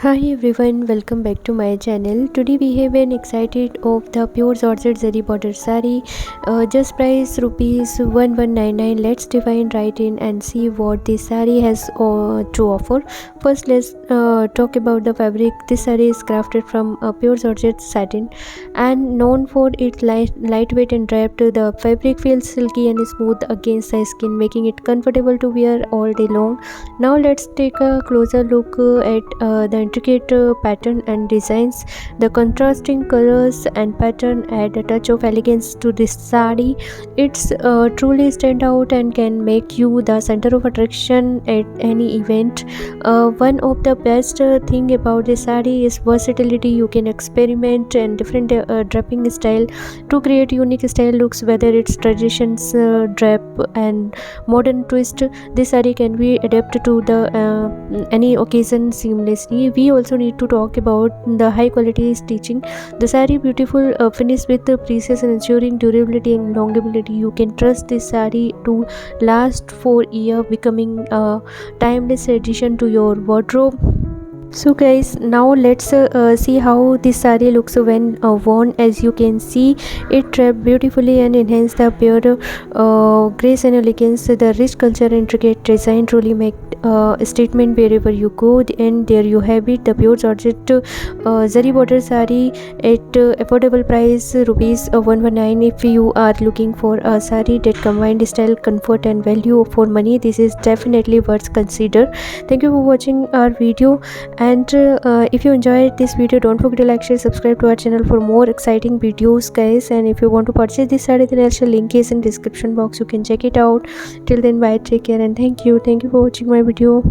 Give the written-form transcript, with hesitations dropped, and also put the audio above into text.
Hi everyone, welcome back to my channel. Today we have an excited of the pure Georgette zari border sari. Just price rupees 1199. Let's divine right in and see what this sari has to offer. First, let's talk about the fabric. This sari is crafted from pure Georgette satin and known for its lightweight and draped. The fabric feels silky and smooth against the skin, making it comfortable to wear all day long. Now let's take a closer look at the intricate pattern and designs. The contrasting colors and pattern add a touch of elegance to this sari. It's truly stand out and can make you the center of attraction at any event. One of the best thing about this sari is versatility. You can experiment and different draping style to create unique style looks, whether it's traditions drape and modern twist. This saree can be adapted to the any occasion seamlessly. We also need to talk about the high quality stitching. The saree beautiful finish with the precious and ensuring durability and longevity. You can trust this saree to last for years, becoming a timeless addition to your wardrobe. So guys, now let's see how this saree looks when worn. As you can see, it wrapped beautifully and enhance the pure grace and elegance. The rich culture and intricate design truly make a statement wherever you go. And there you have it, the pure Georgette zari border saree at affordable price rupees 119. If you are looking for a saree that combines style, comfort and value for money, this is definitely worth consider. Thank you for watching our video. And if you enjoyed this video, don't forget to like, share, subscribe to our channel for more exciting videos guys. And if you want to purchase this saree, then I'll share link is in description box. You can check it out. Till then, bye, take care and thank you for watching my video.